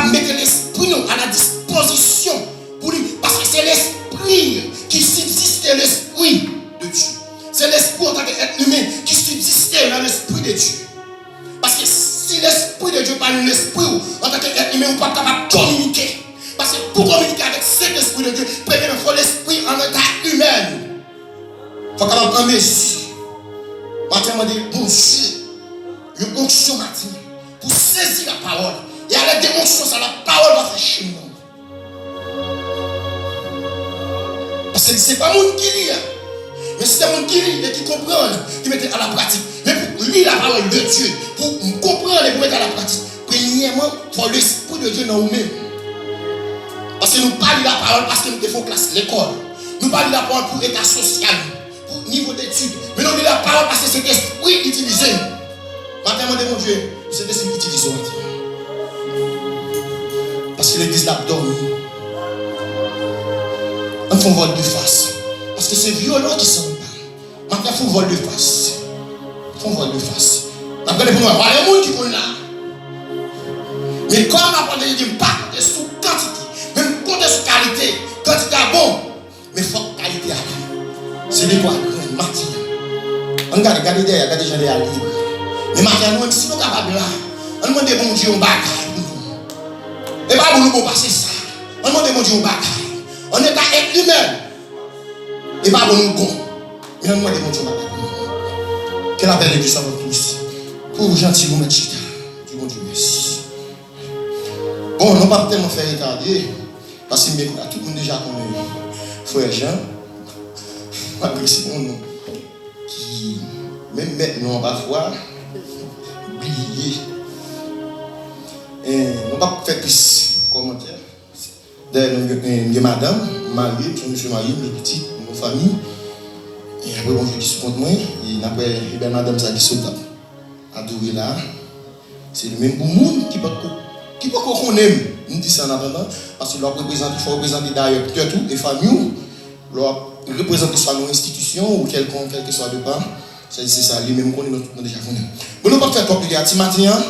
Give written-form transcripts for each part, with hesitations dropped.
capable de mettre l'esprit à la disposition pour lui. Parce que c'est l'esprit qui subsiste l'esprit de Dieu. C'est l'esprit en tant qu'être humain qui subsiste dans l'esprit de Dieu. Parce que si l'esprit de Dieu parle de l'esprit, en tant qu'être humain, on n'est pas capable de communiquer. Parce que pour communiquer avec cet esprit de Dieu, premièrement, il faut l'esprit en état humain. Il faut capable prendre mesure. Maintenant, on dit, bon Dieu, une onction matin pour saisir la parole. Et à la démonstration, ça, la parole va faire chez nous. Parce que ce n'est pas mon qui lit, mais c'est mon qui lit et qui comprend, qui met à la pratique. Mais pour lire la parole de Dieu, pour comprendre et pour mettre à la pratique, premièrement, il faut l'esprit de Dieu dans nous-mêmes. Parce que nous parlons de la parole parce que nous devons classe l'école. Nous parlons de la parole pour l'état social, pour niveau d'études. Mais nous disons la parole parce que c'est l'esprit utilisé. Maintenant, mon Dieu, c'est l'esprit utilisé. Parce que l'église n'a pas dormi. On fait un vol de face. Parce que c'est violent qui s'en va. Maintenant, il faut un vol de face. Il faut un vol de face. Maintenant, il faut un monde qui est là. Mais comme on a parlé de pas sous quantité, même compter sous qualité, quantité est bon, mais il faut qualité. C'est des quoi? Matin. On regarde derrière, regardez les gens derrière libre. Mais maintenant, nous, si nous sommes capables là, on demande bon Dieu un bagage pour nous. Et pas pour nous passer ça. On demande bon Dieu un bagage. On est à être humain. Et pas pour nous bon. Mais on demande bon Dieu un bagage pour nous. Quelle appel de Dieu ça va tous. Pour vous gentil, vous mettez chita. Dieu bon Dieu merci. Bon, nous ne pas tellement faire retarder. Parce que tout le monde déjà connaît. Frère Jean. Malgré c'est mon nom. Qui, même maintenant, parfois, oublié. Et nous ne pas faire plus commentaires. D'ailleurs, nous madame, mariée, monsieur marié, mes petits, nos familles. Et après, bon, je dis contre moi. Et après, madame, ça dit sauta. Adoré là. C'est le même pour nous qui peut connaître. Nous disons ça en attendant. Parce que il faut représenter d'ailleurs tout les familles. Représenter soit nos institutions ou quel que soit de part. C'est ça, lui-même qu'on est déjà connu. Mais nous ne pouvons pas faire top de matin.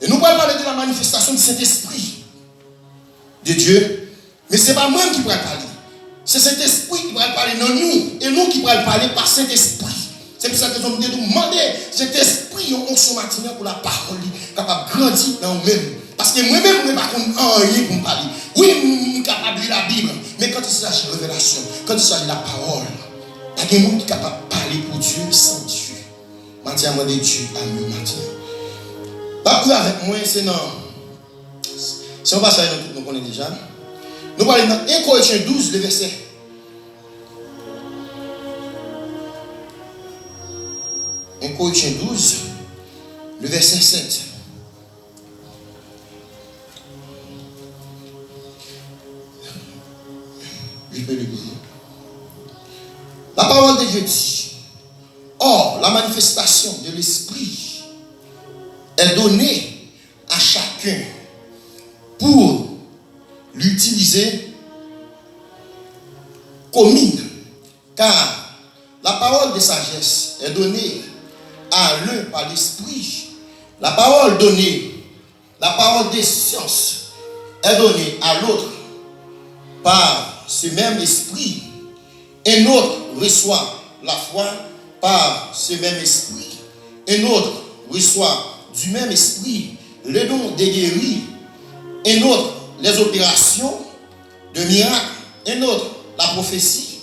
Et nous allons parler de la manifestation de cet esprit de Dieu. Mais ce n'est pas moi qui pourrais parler. C'est cet esprit qui pourrait parler dans nous. Et nous qui pourrons parler par cet esprit. C'est pour ça que nous devons demander cet esprit en onction matinale pour la parole capable de grandir dans nous-mêmes. Parce que moi-même, je ne suis pas rien pour me parler. Oui, je suis capable de lire la Bible. Mais quand il s'agit de révélation, quand il s'agit de la parole, il y a des gens qui sont capables de parler pour Dieu sans Dieu. Maintenant, moi, de Dieu à mieux maintenant. Pas plus avec moi, c'est non. Si on va ça, nous connaissons déjà. Nous parlons dans 1 Corinthiens 12, le verset. 1 Corinthiens 12, le verset 7. Je peux le lire. La parole de Dieu dit: or, la manifestation de l'Esprit est donnée à chacun pour l'utiliser commune. Car la parole de sagesse est donnée à l'un par l'Esprit. La parole des sciences est donnée à l'autre par ce même esprit. Un autre reçoit la foi par ce même esprit. Un autre reçoit du même esprit le don de guérir. Un autre les opérations de miracles. Un autre la prophétie.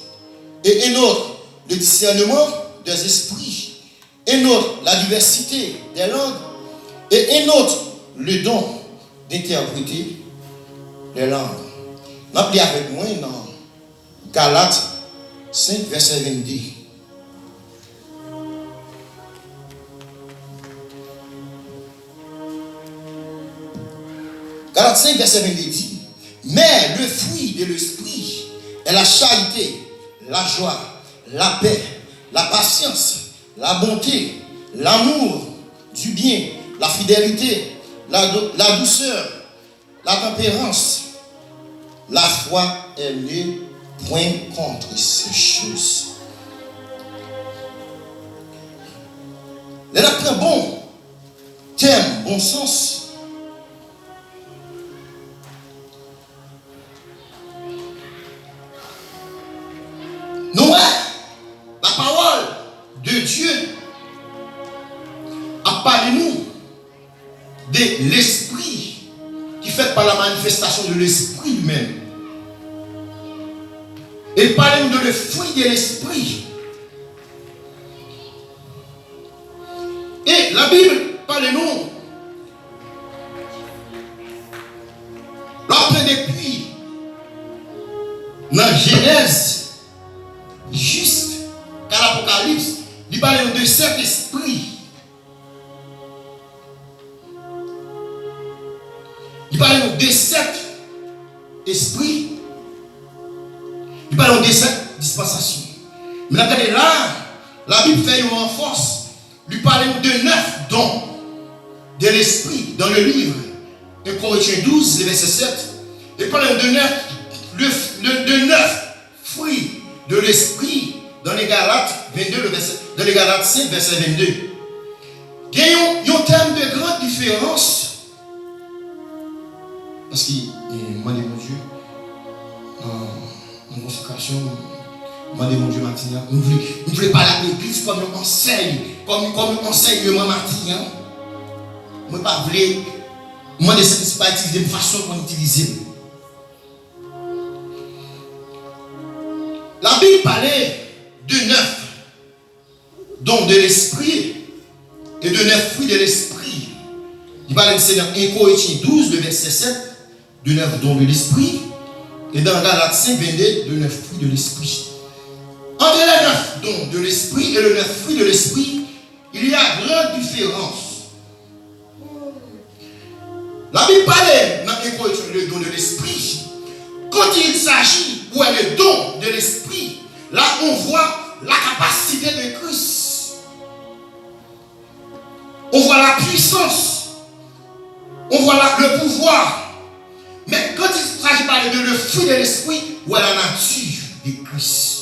Et un autre le discernement des esprits. Un autre la diversité des langues. Et un autre le don d'interpréter les langues. N'appelez avec moi dans Galates 5, verset 22. Galates 5, verset 22 dit: mais le fruit de l'esprit est la charité, la joie, la paix, la patience, la bonté, l'amour, du bien, la fidélité, la douceur, la tempérance. La foi est le point contre ces choses. Les actes bon terme, bon sens. faite par la manifestation de l'esprit lui-même. Il parle de le fruit de l'esprit. Et la Bible parle de nous. L'autre depuis dans Genèse jusqu'à l'Apocalypse, il parle de cet esprit. Il parle de cet esprit. Il parle de cette dispensation. Mais regardez là, la Bible fait une renforce. Il parle de 9 dons de l'esprit dans le livre. 1 Corinthiens 12, verset 7. Il parle de 9 fruits de l'esprit dans les Galates 22, dans les Galates 5, verset 22. Il y a un terme de grande différence. Parce que, moi, mon Dieu, en consécration, moi, mon Dieu, matin, nous ne voulons pas l'église comme un conseil, comme un enseignement matin. Moi, ne pas voulais, moi, ne sais pas utiliser de façon qu'on utilise. La Bible parlait de 9 dons de l'esprit et de 9 fruits de l'esprit. Il parlait de Seigneur 1 Corinthiens 12, le verset 7, de 9 dons de l'esprit, et dans Galates 5, 22, de 9 fruits de l'esprit. Entre les 9 dons de l'esprit et le 9 fruits de l'esprit, il y a grande différence. La Bible parlait dans 1 Corinthiens le don de l'esprit. Quand il s'agit ou le don de l'esprit, là on voit la capacité de Christ. On voit la puissance. On voit le pouvoir. Mais quand il s'agit de le fruit de l'esprit, ou la nature de Christ.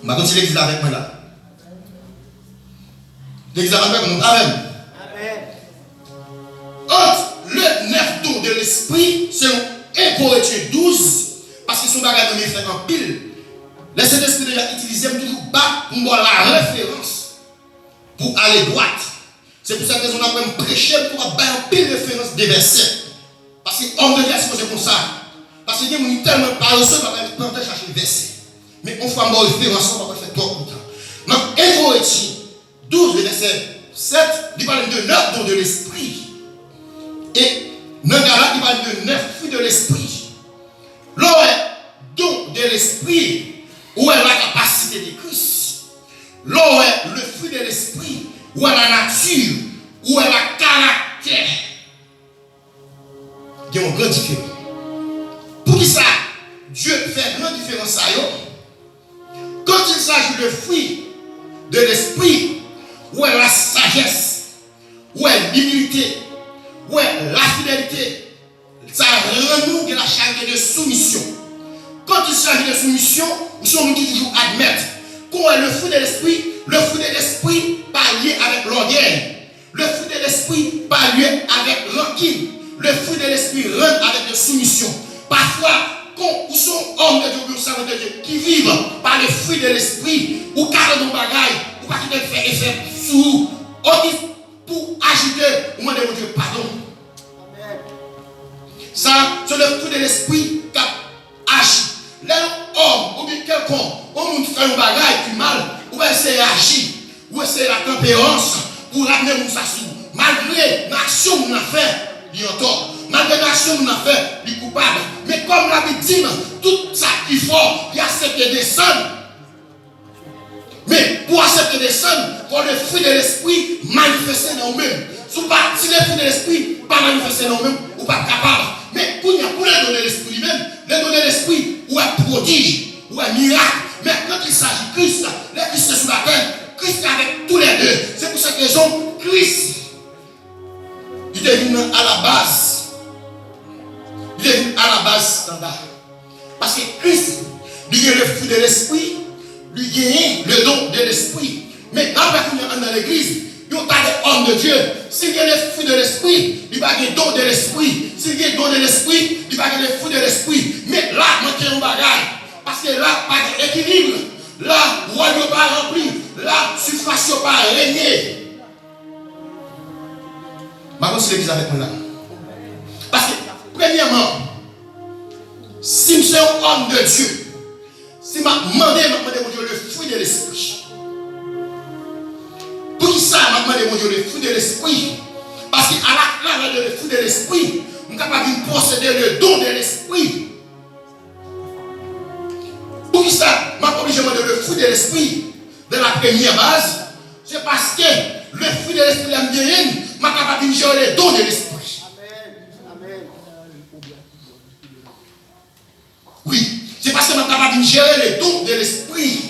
Je vais continuer l'église avec moi là. L'église avec moi, amen. Entre le 9 dons de l'esprit, selon 1 Corinthiens 12, parce qu'ils sont bagages de fait en pile. Le Saint-Esprit déjà utilisé toujours bas pour voir la référence, pour aller droite. C'est pour ça que nous avons prêché pour avoir en pile référence des versets. Parce que l'homme de Dieu, c'est comme ça. Parce que nous tellement paresseux, on va chercher les versets. Mais on fait une référence, on va faire trop longtemps. Donc, 1 Corinthiens 12, verset 7, il parle de 9 dons de l'esprit. Et dans Galates, il parle de 9 fruits de l'esprit. L'on est don de l'esprit, où est la capacité de Christ. L'on est le fruit de l'esprit, où est la nature, où est la caractère. Il y a une grande différence. Pour qui ça, Dieu fait une grande différence à eux. Quand il s'agit de fruits de l'esprit, où est la sagesse, où est l'humilité, où est la fidélité, ça renoue de la charité de soumission. Quand il s'agit de soumission, nous sommes toujours admettre qu'on est le fruit de l'esprit pas lié avec l'orgueil, le fruit de l'esprit pas lié avec rancune, le fruit de l'esprit rentre avec la soumission. Parfois, quand nous sommes hommes de Dieu, savants de Dieu, qui vivent par le fruit de l'esprit, ou carré de bagaille, ou pas qui fait effet sous, pour agiter, ou demander Dieu pardon. Ça, c'est le fruit de l'esprit qui agit. L'homme, ou bien quelqu'un, on fait un bagaille qui mal, ou bien c'est agir, ou c'est la tempérance, pour ramener mon sassou. Malgré l'action qu'on a fait, il y a tort. Malgré l'action qu'on a fait, il est coupable. Mais comme la Bible dit, tout ça qu'il faut, il accepte de descendre. Mais pour accepter de descendre, il faut le fruit de l'esprit manifester dans nous-mêmes. Si le fruit de l'esprit pas manifester dans nous-mêmes, ou pas capable. Mais pour les dons de l'esprit lui-même, les dons de l'esprit, ou un prodige, ou un miracle. Mais quand il s'agit de Christ, les Christ est sur la terre, Christ est avec tous les deux. C'est pour cette raison, Christ, il est venu à la base. Il est venu à la base standard. Parce que Christ, lui a le fruit de l'esprit, lui a le don de l'esprit. Mais après qu'on est dans l'église, il n'y a pas d'homme de Dieu. S'il y a le fruit de l'esprit, il va y avoir le don de l'esprit. S'il y a le don de l'esprit, il va y avoir le fruit de l'esprit. Mais là, il y a un bagage. Parce que là, pas d'équilibre. Là, le roi n'est pas rempli. Là, la surface n'est pas régnée. Maintenant, c'est l'église avec moi là. Parce que premièrement, si je suis un homme de Dieu, si je demandé mon Dieu le fruit de l'esprit. Pour qui ça, je demandé mon Dieu le fruit de l'esprit? Parce qu'à la clé de le fruit de l'esprit, nous sommes capables de posséder le don de l'esprit. Pour qui ça, je suis obligé de demander le fruit de l'esprit de la première base? C'est parce que le fruit de l'esprit est bien, je suis capable de gérer le don de l'esprit. Oui, c'est parce que je suis capable de gérer les dons de l'esprit.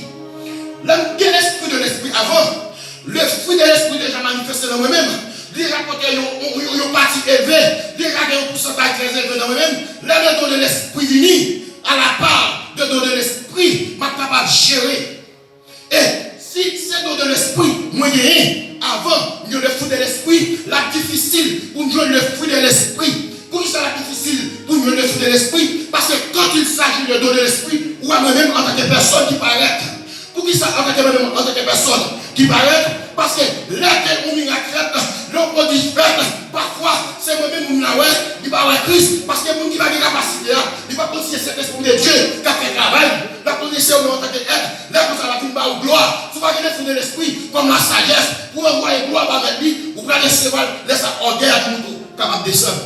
L'esprit de l'esprit avant, le fruit de l'esprit déjà manifesté dans moi-même, déjà quand il y a une partie élevée, déjà il y a un pourcentage très élevé dans moi-même, le don de l'esprit vini à la part de don de l'esprit, je suis capable de gérer. Et si c'est don de l'esprit, moi avant, il y a le fruit de l'esprit, la difficile pour nous jouer le fruit de l'esprit. Pour ça la difficile pour nous le fruit de l'esprit, parce que quand il s'agit de don de l'esprit, ou à moi-même en tant que personne qui paraît, pour qui ça en tant que personne qui paraît, parce que là on miracle, l'on prodige fait, parfois c'est moi-même qui il va avoir Christ, parce que mon qui va des capacités, il va continuer cet esprit de Dieu qui a fait travail, la condition en tant qu'être, là comme ça la vie va au gloire, tu vas gagner le fruit de l'esprit comme la sagesse, pour envoyer gloire avec lui, ou pour recevoir, laisse ça en guerre à nous capable de descendre.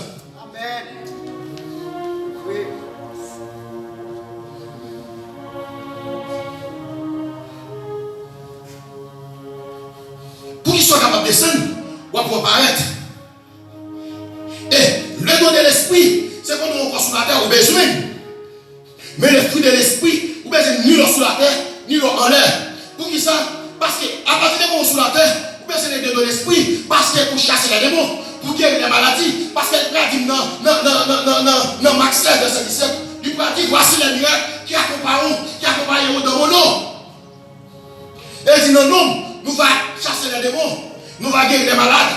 Pour qu'ils soient capables de descendre, ou à pouvoir paraître. Et le don de l'esprit, c'est quand on passe sur la terre, on a besoin. Mais le fruit de l'esprit, on a besoin ni l'eau sur la terre, ni l'eau en l'air. Pour qui ça? Parce qu'à partir de l'eau sur la terre, on a besoin de don de l'esprit, parce que pour chasser les démons, pour guérir les maladies, parce qu'elle dit non, Maxel de ce siècle, il peut dire voici les miracles qui accompagnent dans mon nom. Et il dit non, nous allons chasser les démons, nous allons guérir les malades.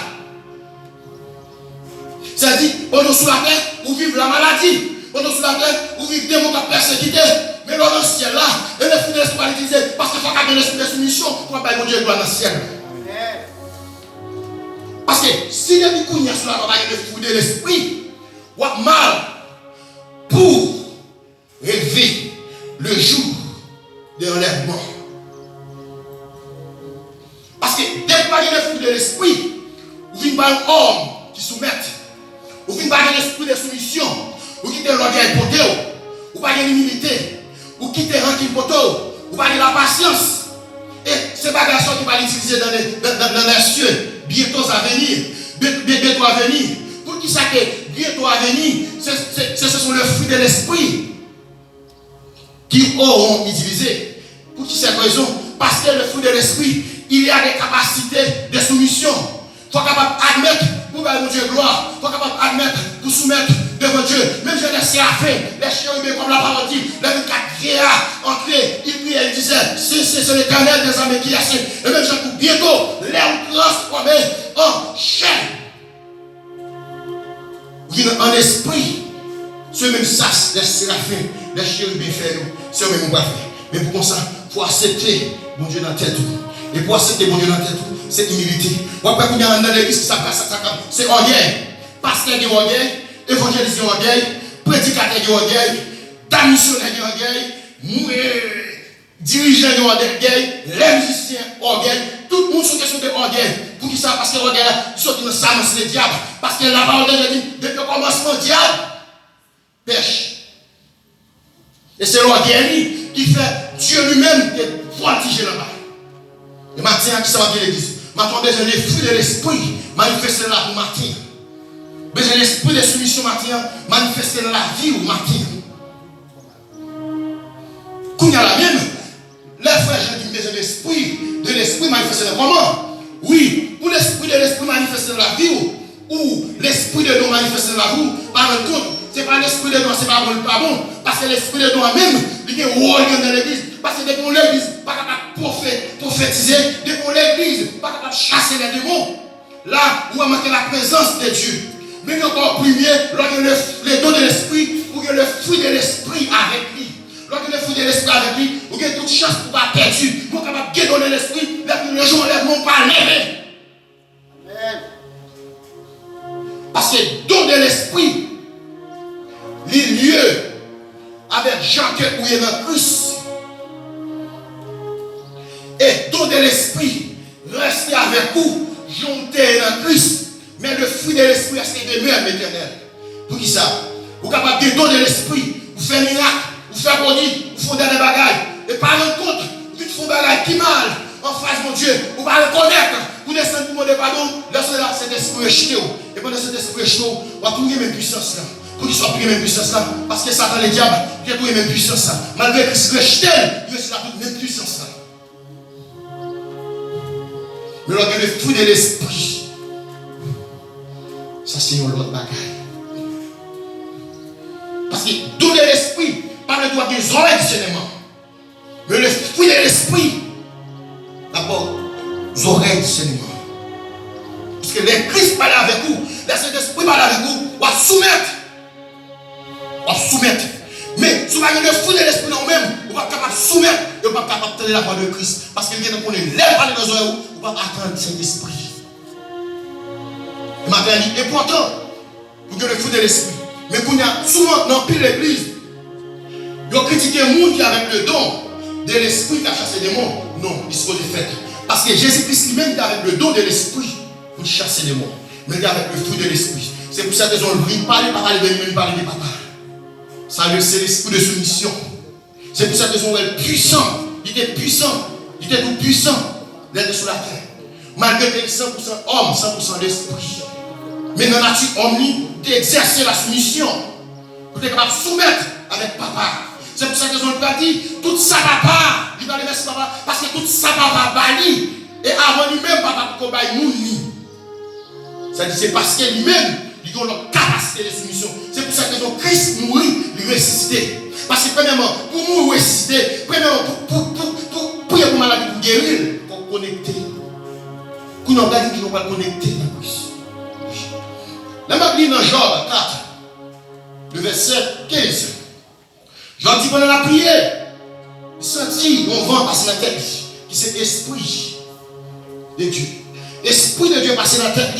C'est-à-dire, on est sous la terre, où vivent la maladie. On est sous la terre, où vivent des démons qui persécutés. Mais dans le ciel là, et le fruit de l'esprit va l'utiliser, parce qu'il faut qu'il y ait l'esprit de soumission pour pas mon Dieu gloire dans le ciel. Parce que si les gens qui sont là, le fruit de l'esprit, ou mal pour rêver le jour de l'enlèvement. Parce que dès que vous avez le fruit de l'esprit, vous venez par un homme qui soumet, vous venez par l'esprit de soumission, vous quittez l'orgueil pour Dieu, vous parlez l'humilité, vous quittez le ranking pour Dieu, vous parlez la patience. Et c'est pas la chose qui va l'utiliser dans les cieux, bientôt à venir, bientôt à venir. Pour qui ça que bientôt à venir, ce sont les fruits de l'esprit qui auront utilisé. Pour qui cette raison? Parce que le fruit de l'esprit, il y a des capacités de soumission. Il faut capable d'admettre pour mon Dieu gloire. Il faut capable d'admettre pour soumettre devant Dieu. Même je les séraphins, les chérubins, comme la parole dit, les 24 vieillards entrés, ils priaient, ils disaient, c'est l'Éternel des armées qui a fait. Et même je pour bientôt les transformer en chair. Vous en esprit. Ce même sas, les séraphins, les chérubins fait, c'est eux même pas fait. Mais pour ça, il faut accepter mon Dieu dans la tête. Et pour accepter mon Dieu dans la tête, c'est humilité. Après, quand il y a dans l'église, c'est orgueil. Pasteur de orgueil, évangéliste de orgueil, prédicateur de orgueil, missionnaire de orgueil, dirigeant de orgueil, les musiciens orgueil. Tout le monde sont question de orgueil. Pour qui ça? Parce que l'orgueil, ils sont dans sa main, c'est le diable. Parce que la parole de Dieu dit, depuis le commencement, le diable pêche. Et c'est l'orgueil qui fait Dieu lui-même de voltiger là-bas. Et maintenant, qui s'en va de l'église? Maintenant, besoin des fruits de l'esprit manifester là pour matin. Besoin de l'esprit de soumission matin manifester dans la vie ou matin. Quand il y a la même, les frères, j'ai dit besoin de l'esprit manifester dans comment? Oui, pour l'esprit de l'esprit manifester dans la vie ou l'esprit de Dieu manifester dans la vie, par contre, ce n'est pas l'esprit de Dieu, c'est pas bon, parce que l'esprit de Dieu même, il est rôle dans l'église. Parce que depuis l'église, pas capable de prophétiser, depuis l'église, pas capable de chasser les démons. Là, où a manqué la présence de Dieu. Mais encore plus mieux, lorsque le don de l'esprit, ou que le fruit de l'esprit avec lui. Lorsque le fruit de l'esprit avec lui, ou que toute chance pour pas perdu. Vous êtes capable de donner l'esprit, le jour où mon pas levé. Parce que don de l'esprit, lieu avec Jean que vous êtes dans Christ. Et don de l'esprit, restez avec vous, jontez dans Christ. Mais le fruit de l'esprit, c'est demeure éternel. Pour qui ça? Vous êtes capable de donner de l'esprit, vous faites miracle, vous faites bonnie, vous faites des bagailles. Et par contre, vous faites des bagailles qui mal en face de mon Dieu. Vous ne reconnaître, vous descendez pour demander pardon, laissez là cet esprit rejeté. Et pendant cet esprit rejeté, vous avez trouvé même puissance là. Pour qu'il soit pris même puissance là. Parce que Satan, le diable, il a trouvé même puissance là. Malgré qu'il se rejette, il reste là toute même puissance là. Mais lorsque le fruit de l'esprit, ça c'est une autre bagaille. Parce que tout de l'esprit, pas le droit des oreilles discernement. Mais le fruit de l'esprit, d'abord, les oreilles discernement. Parce que les Christ parlent avec vous, le Saint-Esprit parle avec vous, on va soumettre. On va soumettre. Mais si vous avez le fruit de l'esprit dans vous-même, vous n'êtes pas capable de soumettre et vous n'êtes pas capable de tenir la voix de Christ. Parce qu'il vient de connaître l'air parler dans les oreilles, vous ne pouvez pas attendre Saint-Esprit. Le matin, il est important pour que le fruit de l'esprit. Mais qu'on y a souvent dans pile l'église, ils ont critiqué le monde qui avec le don de l'esprit qui a chassé des démons. Non, il se de fait. Parce que Jésus-Christ lui-même est avec le don de l'esprit pour chasser les démons. Mais il est avec le fruit de l'esprit. C'est pour ça qu'ils ont lui parlé par les de lui parler de papa. Ça, c'est l'esprit de soumission. C'est pour ça qu'ils ont été puissants. Il était puissant. Il était tout puissant d'être sur la terre. Malgré qu'il était 100% homme, 100% d'esprit. Mais dans la nature homme, d'exercer la soumission. Pour être capable de soumettre avec papa. C'est pour ça qu'ils ont dit, tout ça papa, il va le mettre papa, parce que tout ça papa bali. Et avant lui-même, papa pour qu'on baille mouni. C'est parce que lui-même, ils ont leur capacité de soumission. C'est pour ça qu'ils ont Christ mourir, lui ressusciter. Parce que premièrement, pour mourir ressusciter, premièrement, pour prier pour maladie, pour guérir, pour connecter. Pour nous dire qu'ils n'ont pas connecté dans Christ. La Bible dans Job 4, le verset 15. Job dit pendant la prière, il sentit un vent passer dans la tête, qui c'est l'esprit de Dieu. L'esprit de Dieu passer dans la tête,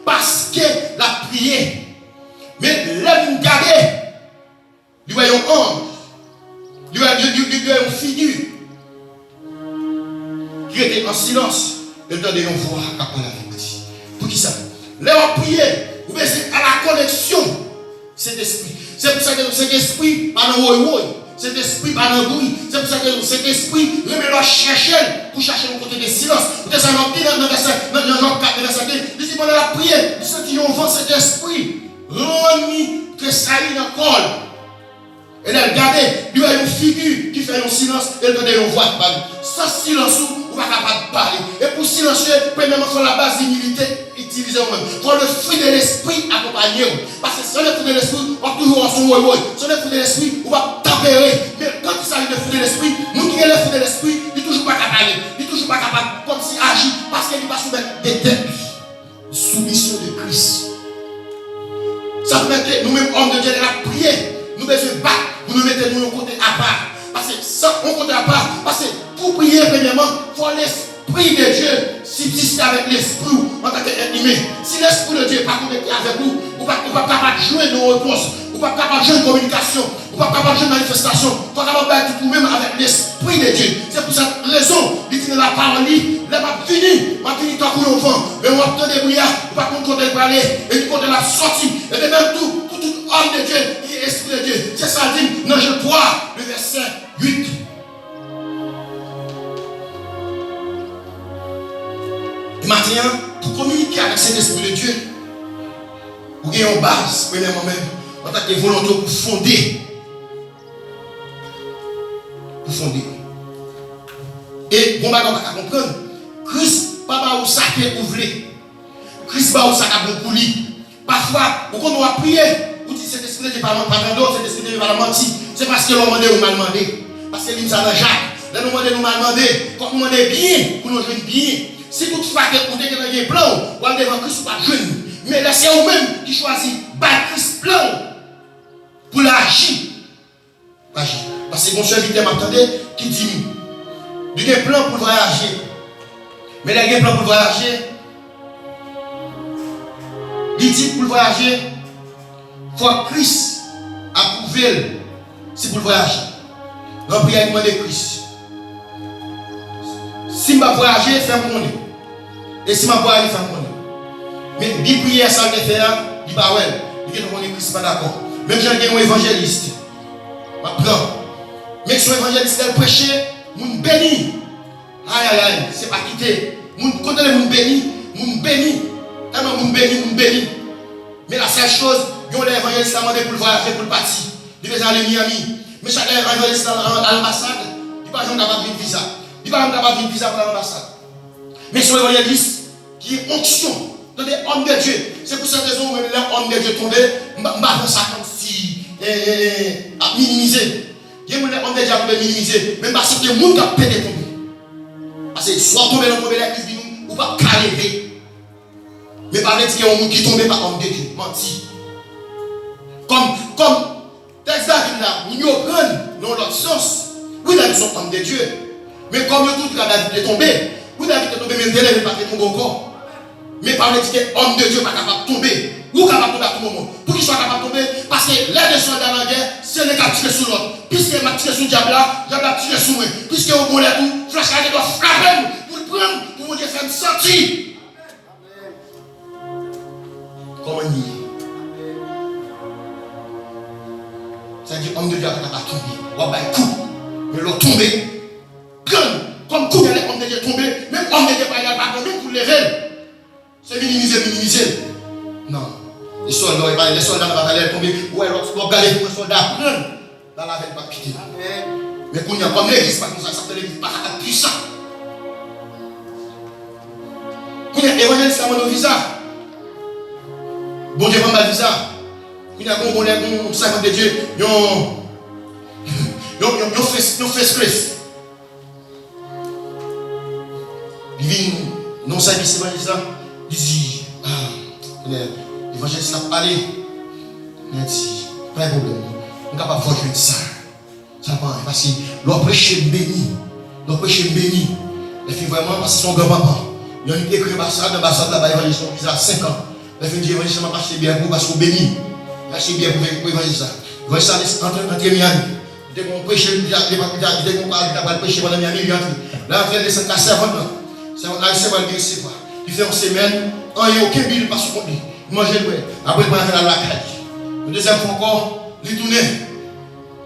parce que la prière. Mais là, vous regardez, lui voyons un homme, lui voyons une figure, qui était en silence, et lui donner une voix à parler avec lui. Pour qui ça? Là, on priait. Vous voyez, c'est à la connexion, cet esprit. C'est pour ça que cet esprit, pas dans le cet esprit, pas dans le bruit. C'est pour ça que cet esprit, remets-le chercher, pour chercher le côté de silence. Vous êtes dans le verset 4, verset 2, il dit pendant la prière, il sentit un vent, cet esprit, remis que ça y est dans le col. Et là, regardez, lui a une figure qui fait un silence, et il donne une voix de parler. Sans silence, vous ne pouvez pas parler. Et pour silencieux, premièrement, sur la base d'humilité, utiliser vous-même. Il faut le fruit de l'esprit accompagner. Parce que sans le fruit de l'esprit, on va toujours en son woy. Sans le fruit de l'esprit, on va tempérer. Mais quand il s'agit de fruit de l'esprit, nous qui avons le fruit de l'esprit, il n'est toujours pas capable. Il n'est toujours pas capable, comme s'il agit, parce qu'il va soumettre des têtes. Soumission de Christ. Ça veut dire que nous-mêmes, hommes de Dieu, de la prière, nous devons battre, nous nous mettons nous côté à part. Parce que ça, on côté à part. Parce que pour prier, premièrement, il faut l'esprit de Dieu subsister avec l'esprit en tant qu'être humain. Si l'esprit de Dieu n'est pas connecté avec vous, vous ne pouvez pas capable de jouer nos réponses, vous ne pouvez pas capable de jouer une communication, vous ne pouvez pas capable de jouer une manifestation, vous ne pouvez pas capable de tout même avec l'esprit de Dieu. C'est pour cette raison, il dit dans la parole, là, m'a fini tant qu'on vent, mais on va te débrouiller, on va pas compter parler, et du côté de la sortie, et de même tout homme de Dieu, qui est esprit de Dieu. C'est ça dit dans Jean 3, le verset 8. Et maintenant, pour communiquer avec cet esprit de Dieu, vous avez une base, premièrement même, en tant que volonté pour fonder. Pour fonder. Et bon, on va comprendre, Christ, pas où ça qui est ouvert. Christ, pas où ça qui est beaucoup lit. Parfois, quand on va prier, vous dites cet esprit de Dieu, pas d'autre, cet esprit de Dieu, pas menti. C'est parce que l'on demande ou mal demandé. Parce que l'on ça dans Jacques. Là, nous demandons, nous mal demandé. Quand nous demandons bien, pour nous jouer bien. Si toutefois que vous avez un plan, vous avez devant Christ, pas jeune. Mais là, c'est vous-même qui choisit battre Christ plan pour l'agir. Parce que mon cher Victor m'attendait, qui dit, il y a un plan pour voyager. Mais là, il y a un plan pour voyager. Il dit pour voyager, il faut que Christ trouver, c'est pour le voyager. Dans prière, il demande Christ. Si je vais voyager, fais-moi connaître. Et si je vais voyager, fais-moi connaître. Mais bien prière, ça le fait, il va ouais. Il dit que Christ pas d'accord. Même j'ai un évangéliste. Je prends. Mais si l'évangéliste elle prêcher, moun béni. Aïe aïe aïe, c'est pas quitter. Quand on est moun béni, tellement moun béni. Mais la seule chose, l'évangéliste a demandé pour le voyager, pour le partir. Il va aller à Miami. Mais chaque évangéliste à l'ambassade, il va jamais avoir de visa. Il va jamais avoir de visa pour l'ambassade. Mais son évangéliste qui est onction, dans des hommes de Dieu. C'est pour cette raison que les hommes de Dieu tombent, je ne vais pas ça comme si à minimiser. Il y a des hommes de Dieu à minimiser, mais parce que les gens qui ont pété tomber. Parce que soit tomber dans le mauvais église, ou pas caler. Mais pas dire qu'il y a un monde qui tombe par homme de Dieu. Menti. Comme texte David là, nous prennent dans l'autre sens. Oui, David sont hommes de Dieu. Mais comme le tout, David est tombé. Oui, David est tombé, mais David n'est pas tombé encore. Mais par le dit que homme de Dieu n'est pas capable de tomber. Ou capable de tomber à tout moment. Pour qu'il soit capable de tomber, parce que les deux soldats dans la guerre, c'est les gars tirés sur l'autre. Puisque m'a tiré sur le diable là, diable a tiré sur moi. Puisque au bon tout, flash là, doit frapper pour le prendre, pour mon Dieu faire me sentir. Comment il est? C'est-à-dire, homme de Dieu n'a pas tombé. On va un coup. Mais l'autre tombé. Comme coup, il y a les hommes de Dieu tombés. Même homme de Dieu n'a pas tombé pour lever. C'est minimiser. Non. Les soldats ne vont pas tomber. Ouais, l'autre va regarder pour les soldats. Dans la veille, pas quitter. Mais quand il y a comme l'église, pas comme ça, ça fait l'église pas puissant. Quand il y a évangéliste, ça m'a visa. Bon Dieu, pas visa. Il y a un bon servant de Dieu, ils ont fait stress. Il vient non service évangéliste, il dit, l'évangéliste n'a pas parlé. Il dit, pas de problème, on ne peut pas faire jouer ça. Ça va, parce que l'on prêche béni. Il fait vraiment parce que son grand-papa, il a écrit l'ambassade là-bas, l'évangéliste, il a 5 ans. Il fait dire, l'évangéliste m'a pas acheté bien parce qu'on béni. Lâchez bien pour évangéliser ça. Évangéliser ça entre Miami. Dès qu'on prêche, dès qu'on parle de prêcher pendant Miami, il entre. Là, on fait descendre à 50 ans. Là, il sait pas le recevoir. Il fait une semaine, il n'y a aucun bill parce qu'on dit. Il mange le bread. Après, il va faire la caille. La deuxième fois encore, il tourne.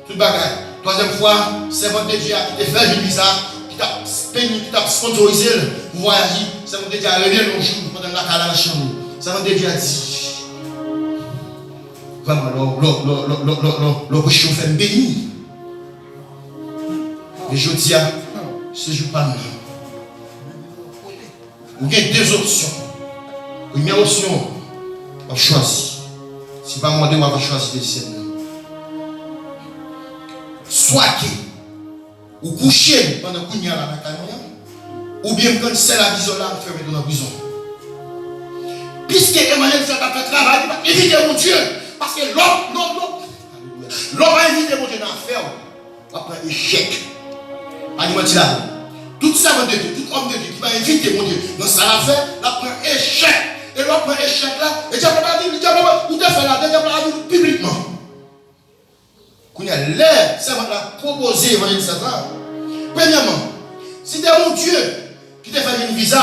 Tout bagaille. Troisième fois, c'est votre Dieu qui t'a fait une visa, qui t'a payé, qui t'a sponsorisé pour voyager. C'est votre Dieu qui a réuni le jour pendant la caille dans la chambre. C'est votre Dieu qui a dit. Vraiment, le péché fait béni. Mais je dis, ce jour pas mal. Vous avez deux options. Première option, vous choisissez. Si pas moi, vous avez choisi de cette. Soit que vous couchez pendant que vous êtes dans la caméra, ou bien quand c'est la prison là, vous fermez dans la prison. Puisque Emmanuel fait un travail, évitez mon Dieu. Parce que l'homme a invité mon Dieu dans l'affaire. Après échec. Pas là. Tout ça, tout homme de Dieu qui va inviter mon Dieu dans sa affaire, après échec. Et l'homme prend échec là. Et Diable a dit, où tu as fait là, Diable a dit publiquement. Quand il y a l'air, ça va la proposer, évangile Satan. Premièrement, si c'est mon Dieu qui t'a fait une visa,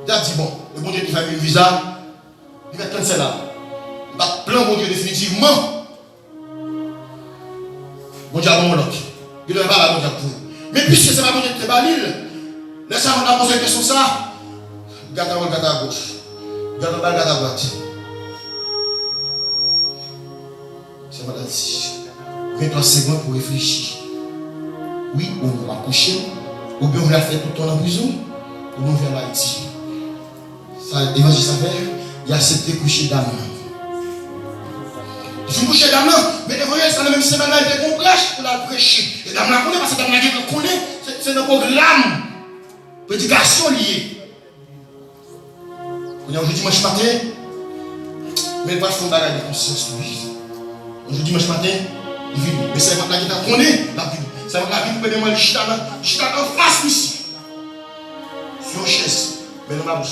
tu as dit bon, le bon Dieu qui fait une visa, il va être cancellé là. Il va plein mon Dieu définitivement. Mon Dieu a bon l'autre. Il ne va pas la bon Dieu pour. Mais puisque c'est pas mon Dieu qui te balile, laisse-moi te poser une question ça. Garde à gauche. Garde à droite. C'est moi qui dit. 23 secondes pour réfléchir. Oui, on va coucher. Ou bien on va faire tout le temps en prison. Ou bien on vient à Haïti. Ça, l'évangile s'avère, il a accepté de coucher d'âme. Il faut coucher d'âme, mais l'évangile, c'est la même semaine, il était complexe pour la prêcher. Et d'âme la connaît, parce que d'âme la connaît, c'est un programme. Prédication liée. Aujourd'hui, dimanche matin, mais il va faire un bagage de conscience. Aujourd'hui, dimanche matin, il vit. Mais c'est maintenant qu'il connaît la Bible. C'est maintenant qu'il peut demander le chita en face ici. Sur une chaise. Mais non, la bouche.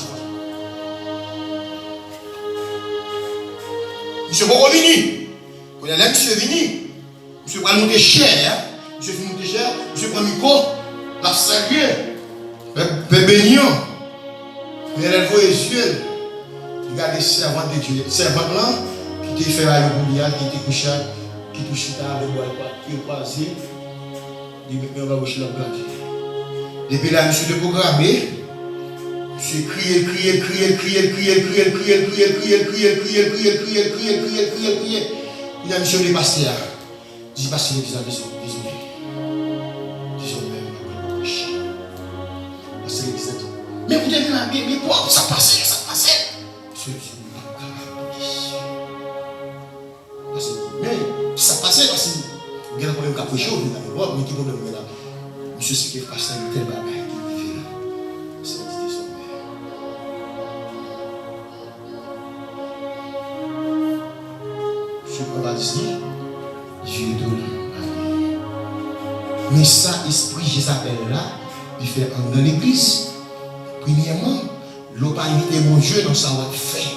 Monsieur Boccolini, Quand là, monsieur venu, monsieur va monter cher, monsieur va monter cher, monsieur prend micro, la salué, le bénion, mais elle voit les yeux, regardez servante de Dieu, servante là, qui te fait la bouillade, qui te couche, qui touche ta avec bois, qui est croisé, il met on va coucher la plaque. Depuis là, monsieur de programmer, monsieur crier. Il a monsieur le pasteur. Il dit pasteur, désolé. Disons même, pasteur, mais vous devez la mais quoi ça passait. Monsieur dit, mais ça passait parce que il y a un problème capoché, mais qui problème là. Monsieur, c'est que le pasteur est tel bagaille qui vivait là. C'est la dit son père. Monsieur Paul a dit, je lui donne. Mais ça, esprit Jézabel là, il fait dans l'église. Premièrement, l'opalité mon Dieu dans sa va faire.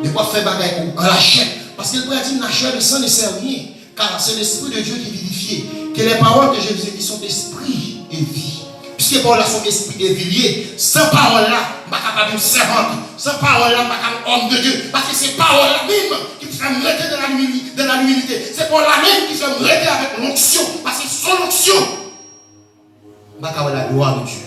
De quoi faire bagaille en la chair. Parce qu'il peut dire la chair de sang ne sert rien. Car c'est l'esprit de Dieu qui vivifie. Que les paroles que je vous ai dit sont esprit et vie. Puisque paroles là sont esprit et vie. Sans paroles là, je ne suis pas capable de servante. Sans paroles là, je ne suis pas capable d'homme de Dieu. Parce que c'est paroles là même qui me fait me rester dans la humilité. C'est paroles là même qui fait me rester avec l'onction. Parce que sans l'onction, je ne suis pas capable de la gloire de Dieu.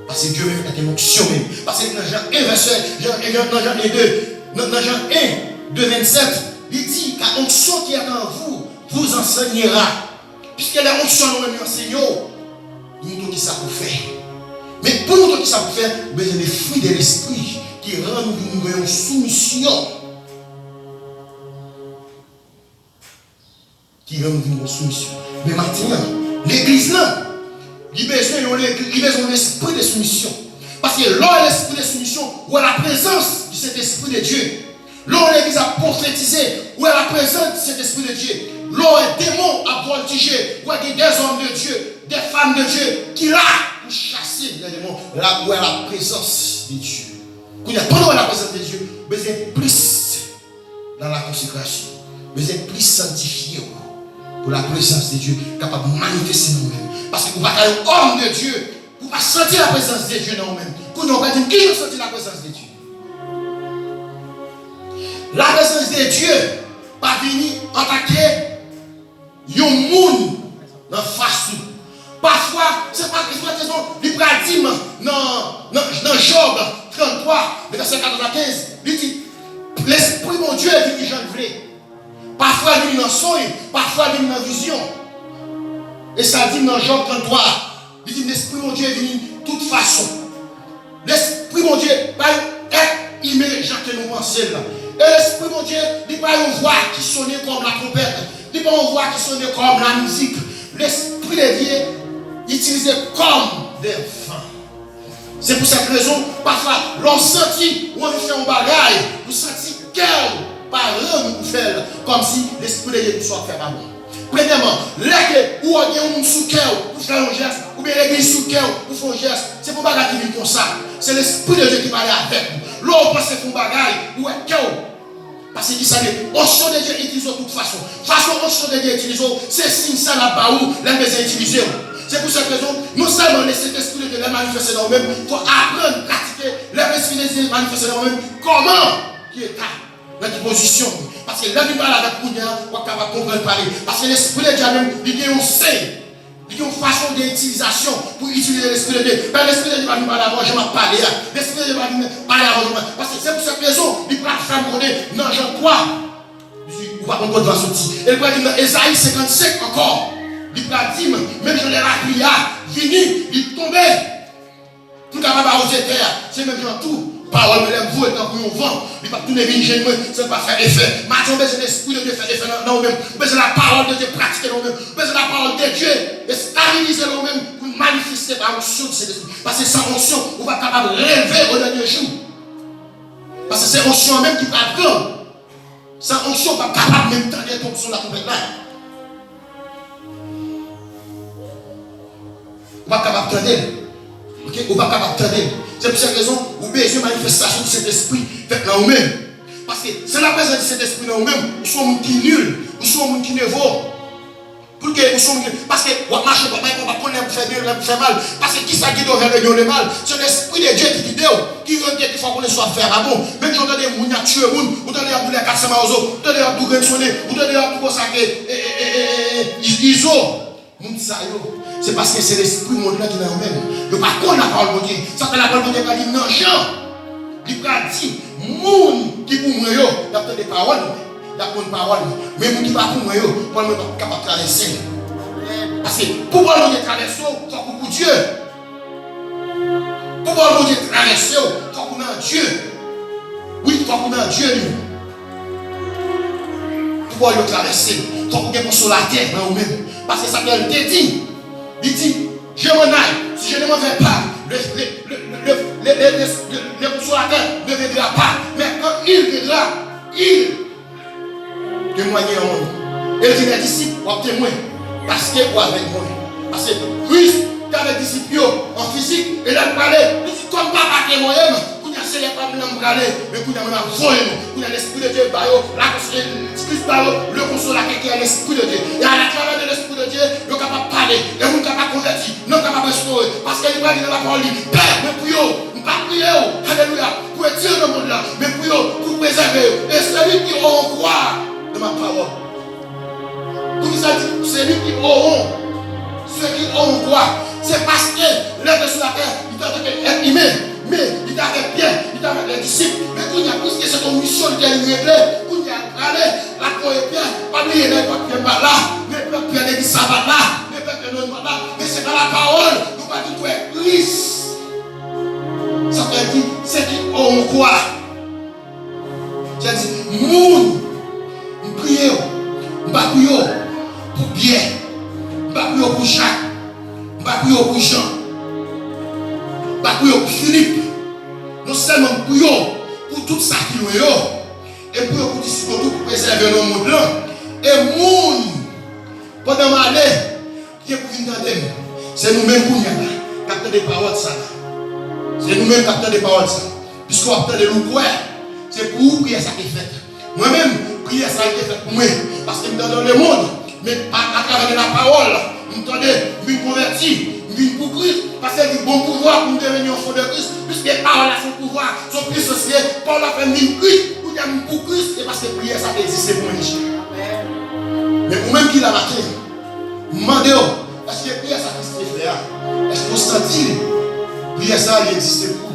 Parce que Dieu même est une onction même. Parce que dans Jean 1, verset, dans Jean 1, 2, 27, il dit qu'à l'onction qui est en vous, vous enseignera. Puisque la onction nous même enseignons, nous avons ça pour faire. Mais pour nous avons ça pour faire, nous avons les fruits de l'esprit qui rendent nous en soumission. Mais maintenant, l'église là, il a besoin de l'esprit de soumission. Parce que là, l'esprit de soumission, où est la présence de cet esprit de Dieu. Là, l'église a prophétisé, où est la présence de cet esprit de Dieu. Là, les démons a voltigé, où il y a des hommes de Dieu, des femmes de Dieu, qui là, pour chasser les démons, là où est la présence de Dieu. Quand il y a pas la présence de Dieu, besoin plus dans la consécration, besoin plus sanctifié pour la présence de Dieu, capable de manifester nous-mêmes. Parce que vous ne pouvez pas être homme de Dieu, vous ne pouvez pas sentir la présence de Dieu dans vous-même. Vous ne pouvez pas dire qui a senti la présence de Dieu. La présence de Dieu pas venir attaquer un monde dans face. Parfois, c'est pas que il peut dire dans Job 33, verset 95, il dit l'esprit mon Dieu est venu j'en voulais. Parfois il vient dans son, parfois il vient dans vision. Et ça dit dans Job 33, il dit l'esprit mon Dieu est venu de toute façon. L'esprit mon Dieu, est immédiat que nous pensons là. Et l'esprit mon Dieu, il n'y a pas une voix qui sonnait comme la trompette, il n'y a pas une voix qui sonnait comme la musique. L'esprit de Dieu utilisé comme des vents. C'est pour cette raison, parfois, l'on sentit, ou on fait un bagage, vous sentez cœur, par eux, nous faire, comme si l'esprit de Dieu soit fait par nous. Premièrement, l'église où on a un sous-cœur pour faire un geste, ou bien l'église sous-cœur pour faire un geste, c'est pour bagage qui vient comme ça. C'est l'esprit de Dieu qui parle avec nous. Là, on pense pour bagage, ou est cœur. Parce que ça dit, onction de Dieu utilise de toute façon. Façon onction de Dieu utilise, c'est signe ça là-bas où les besoins utilisés. C'est pour cette raison, non seulement laisser l'esprit de Dieu manifester dans nous-mêmes, il faut apprendre à pratiquer l'esprit de Dieu manifester dans nous-mêmes. Comment qui est là, dans quelle position. Parce que là, il parle avec nous, on va comprendre parler. Parce que l'esprit de Dieu même, il y a un sein. Il y a une façon d'utilisation pour utiliser l'esprit de Dieu. Mais l'esprit de Dieu va nous parler avant, je vais parler là. L'esprit de Dieu va nous parler avant. Parce que c'est pour cette raison, il va faire connaître dans Jean 3. On va comprendre dans ce petit. Et il va dire dans Ésaïe 55 encore. Il va dire, même je l'ai rappelé là, venu, il tombait. Tout capable à oser terre. C'est même dans tout. Parole, mais les vous étant pour un vent. Il va tourner une gêne, ça ne va pas faire effet. Maintenant, besoin de l'esprit de Dieu faire effet dans nous-mêmes. Besoin de la parole de Dieu pratiquer dans nous-mêmes. Besoin de la parole de Dieu et stabiliser nous-mêmes pour manifester par l'onction de cet esprit. Parce que sans onction, on va capable de rêver au dernier jour. Parce que c'est onction même qui va prendre. Sans onction, on va capable même de tendre l'onction là complètement. On va capable de tendre. Ok, on va capable de tendre. C'est pour cette raison, vous avez besoin de manifestation de cet esprit fait dans nous-mêmes. Parce que c'est la présence de cet esprit dans nous-mêmes. Nous sommes qui nuls. Nous son monde qui ne vaut. Pour que vous soyez, parce que vous marchez pas, vous ne pouvez pas faire bien, vous faire mal. Parce que qui ça qui doit faire le mal? C'est l'esprit de Dieu qui dit, qui veut dire qu'il faut qu'on soit faire à bon. Même si on a des gens qui tuent, vous avez à bouler 400 maozo, vous avez à tout gagner, vous avez à tout saquer, ISO. C'est parce que c'est l'esprit monde là qui est en même. Le pas qu'on la parole de Dieu. Ça que la parole de Dieu pas dit non, Jean. Il a dit, monde qui pour moi, il y a des paroles. Il y a une parole. Mais monde qui pas pour moi, pour moi, pas capable de traverser. Parce que pour moi, on traverser, il faut pour Dieu. Pour moi, on traverser, il faut pour Dieu. Oui, il faut pour Dieu. Pour moi, on traverser, il faut pour consolateur dans vous-même. Parce que ça vient te dit. Il dit, je m'en aille. Si je ne m'en vais pas, le consolateur ne viendra pas. Mais quand il viendra, il témoignera en nous. Et il dit, les disciples, vous témoin. Parce que vous avec moi. Parce que Christ, dans les disciples en physique, et là, il parlait, il dit, comme papa témoigne, vous n'avez pas de l'embraler, mais vous n'avez pas de voyer, vous avez l'esprit de Dieu, le consolateur qui est l'esprit de Dieu. Et à la travers de l'esprit de Dieu, vous êtes capable de parler, et vous êtes capable de convertir, non capable de restaurer. Parce qu'il va dire dans la parole, Père, mais pour vous, nous ne pas prier, alléluia, pour être Dieu dans le monde là, mais pour vous, pour préserver. Et celui qui aura croire de ma parole. Tout ça dit, celui qui auront, ceux qui auront croire, c'est parce que l'être sur la terre, il doit être humain. Mais il t'avait bien, il t'avait les disciples. Mais quand il y a plus que c'est ton mission de régler, quand il y a parlé, la croix est bien, pas oublier les gens qui sont là, mais pas bien les ça va là, mais pas bien les là, mais c'est dans la parole, nous pas du tout être Christ. Ça veut dire, c'est qui ont quoi? J'ai dit, moun, nous prions, nous prions pour bien, nous prions pour Jacques, nous prions pour Jean. Pour Philippe, non seulement pour tout ça qui nous est, et pour préserver le monde là. Et monde, pendant ma année, qui est pour venir dans c'est nous-mêmes pour nous capter des paroles ça. C'est nous-mêmes capter des paroles ça. Puisqu'on a de nous croire, c'est pour vous prier ça qui est fait. Moi-même, prier ça qui est fait pour moi. Parce que dans le monde, mais à travers de la parole, vous entendez, vous me convertir. Pour Christ, parce qu'il y a du bon pouvoir pour devenir enfant de Christ, puisque par là, son pouvoir, son plus social, par la fin de Christ, pour Christ, c'est parce que prière, ça existe pour nous. Mais vous-même qui l'a marqué, demandez-vous, est-ce que prière, ça existe, frère? Est-ce que vous sentez, prière, ça existe pour